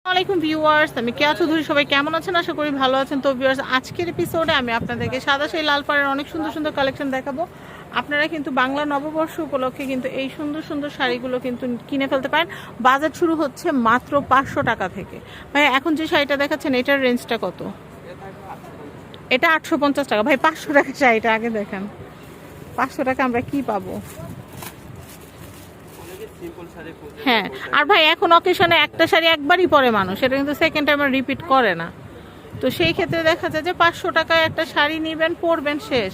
আসসালামাইকুম ভিউয়ার্স, আমি কেয়া চৌধুরী। সবাই কেমন আছেন? আশা করি ভালো আছেন। তো ভিউয়ার্স, আজকের এপিসোডে আমি আপনাদেরকে সাদা সেই লাল পাড়ের অনেক সুন্দর সুন্দর কালেকশন দেখাবো। আপনারা কিন্তু বাংলা নববর্ষ উপলক্ষে কিন্তু এই সুন্দর সুন্দর শাড়িগুলো কিন্তু কিনে ফেলতে পারেন। বাজার শুরু হচ্ছে মাত্র 500 টাকা থেকে। ভাই, এখন যে শাড়িটা দেখাচ্ছেন এটার রেঞ্জটা কত? এটা 850 টাকা। ভাই, 500 টাকা শাড়িটা আগে দেখেন। 500 টাকা আমরা কি পাবো? হ্যাঁ, আর ভাই এখন অকেশনে একটা শাড়ি একবারই পরে মানুষ, এটা কিন্তু সেকেন্ড টাইম রিপিট করে না। তো সেই ক্ষেত্রে দেখা যায় যে 500 টাকায় একটা শাড়ি নেবেন, পরবেন, শেষ।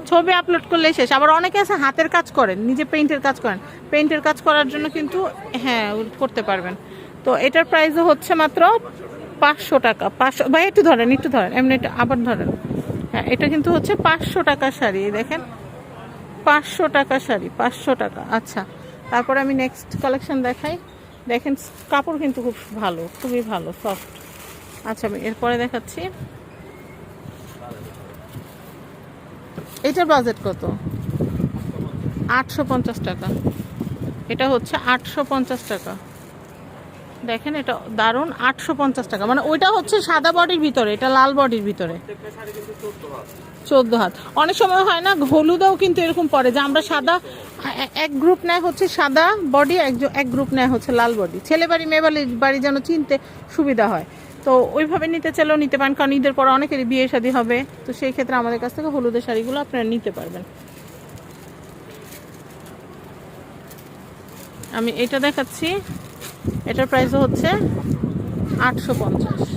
ছবি আপলোড করলেই শেষ। আবার অনেকে আছে হাতের কাজ করেন, নিজে পেইন্টের কাজ করেন, পেইন্টের কাজ করার জন্য কিন্তু হ্যাঁ করতে পারবেন। তো এটার প্রাইসও হচ্ছে মাত্র 500 টাকা। 500 ভাই, একটু ধরেন এমনি আবার ধরেন। হ্যাঁ, এটা কিন্তু হচ্ছে 500 টাকার শাড়ি। দেখেন, 500 টাকা শাড়ি, 500 টাকা। আচ্ছা, তারপরে আমি নেক্সট কালেকশন দেখাই। দেখেন, কাপড় কিন্তু খুব ভালো, খুবই ভালো, সফট। আচ্ছা, আমি এরপরে দেখাচ্ছি। এটার বাজেট কত? 850 টাকা। এটা হচ্ছে 850 টাকা। দেখেন, এটা দারুণ, 850 টাকা। মানে ওইটা হচ্ছে সাদা বডির ভিতরে, এটা লাল বডির ভিতরে। 14 হাত। অনেক সময় হয় না, হলুদেও কিন্তু এরকম পড়ে যে আমরা সাদা এক গ্রুপ নেয় হচ্ছে সাদা বডি, এক গ্রুপ নেয় হচ্ছে লাল বডি। ছেলে বাড়ি মেয়ে বাড়ি যেন চিনতে সুবিধা হয়। তো ওইভাবে নিতে চাইলেও নিতে পারেন, কারণ ঈদের পর অনেকেরই বিয়ে শাদী হবে। তো সেই ক্ষেত্রে আমাদের কাছ থেকে হলুদের শাড়িগুলো আপনারা নিতে পারবেন। আমি এটা দেখাচ্ছি। এটার প্রাইসও হচ্ছে 850।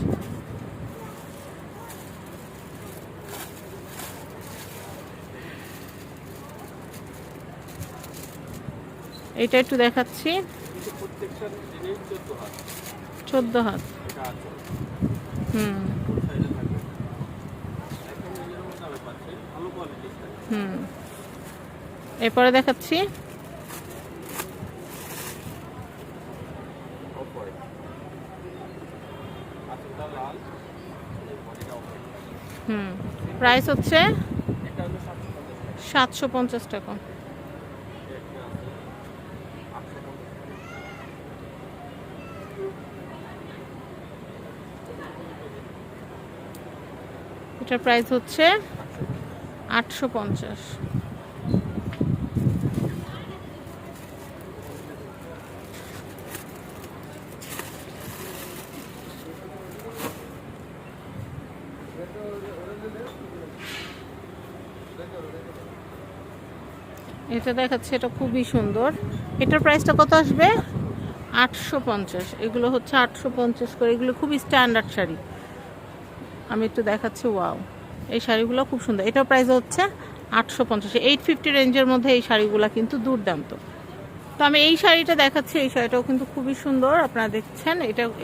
এটা একটু দেখাচ্ছি। 14 হাত। হুম হুম এরপরে দেখাচ্ছি। প্রাইস হচ্ছে 750 টাকা। এটার প্রাইস হচ্ছে 850। এটা দেখাচ্ছে, এটা খুবই সুন্দর। এটার প্রাইসটা কত আসবে? 850। এগুলো হচ্ছে 850 করে। এগুলো খুবই স্ট্যান্ডার্ড শাড়ি। আমি একটু দেখাচ্ছি। ওয়াও, এই শাড়িগুলো খুব সুন্দর। এটার প্রাইস হচ্ছে 850। 850 রেঞ্জের মধ্যে এই শাড়িগুলো কিন্তু দুর্দান্ত। তো আমি এই শাড়িটা দেখাচ্ছি। এই শাড়িটাও কিন্তু খুবই সুন্দর, আপনারা দেখছেন।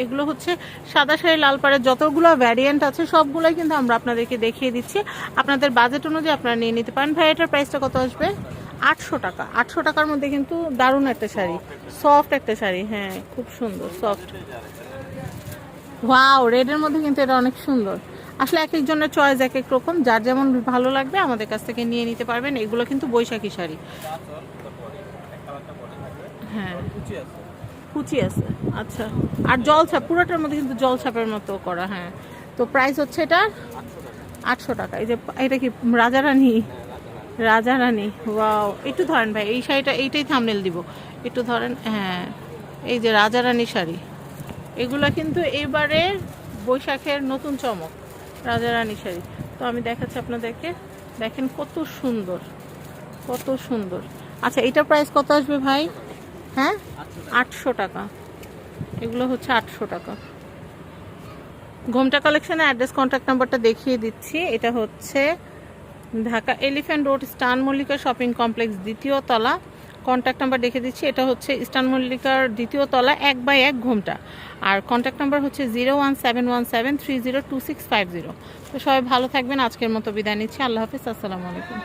এগুলো হচ্ছে সাদা শাড়ি লাল পাড়ের যতগুলো ভ্যারিয়েন্ট আছে সবগুলোই কিন্তু আমরা আপনাদেরকে দেখিয়ে দিচ্ছি। আপনাদের বাজেট অনুযায়ী আপনারা নিয়ে নিতে পারেন। ভাই, এটার প্রাইসটা কত আসবে? 800 টাকা। 800 টাকার মধ্যে কিন্তু দারুণ একটা শাড়ি, সফট একটা শাড়ি। হ্যাঁ, খুব সুন্দর, সফট। ওয়াও, রেডের মধ্যে কিন্তু এটা অনেক সুন্দর। আসলে এক একজনের চয়েস এক এক রকম, যার যেমন ভালো লাগবে আমাদের কাছ থেকে নিয়ে নিতে পারবেন। এগুলো কিন্তু বৈশাখী শাড়ি। হ্যাঁ, কুচি আছে। আচ্ছা, আর জলছাপ পুরোটার মধ্যে কিন্তু জলছাপের মতো করা। হ্যাঁ, তো প্রাইস হচ্ছে এটা 800 টাকা। এই যে এটা কি রাজারানী? রাজারানী, ওয়াও। একটু ধরেন ভাই, এই শাড়িটা এইটাই থাম্বনেল দিব। একটু ধরেন। হ্যাঁ, এই যে রাজারানী শাড়ি, এগুলা কিন্তু এবারে বৈশাখের নতুন চমক, রাজারানী শাড়ি। তো আমি দেখাচ্ছি আপনাদেরকে। দেখেন কত সুন্দর, কত সুন্দর। আচ্ছা, এটার প্রাইস কত আসবে ভাই? হ্যাঁ, 800 টাকা। এগুলো হচ্ছে 800 টাকা। ঘোমটা কালেকশনের অ্যাড্রেস, কন্ট্যাক্ট নাম্বারটা দেখিয়ে দিচ্ছি। এটা হচ্ছে ঢাকা এলিফ্যান্ট রোড, স্টান মল্লিকা শপিং কমপ্লেক্স, 2য় তলা। কন্ট্যাক্ট নাম্বার দেখে দিচ্ছি। এটা হচ্ছে স্টান মল্লিকার 2য় তলা, 1/1 ঘোমটা। আর কন্ট্যাক্ট নাম্বার হচ্ছে 01717302650। তো সবাই ভালো থাকবেন। আজকের মতো বিদায় নিচ্ছি। আল্লাহ হাফিজ, আসসালামু আলাইকুম।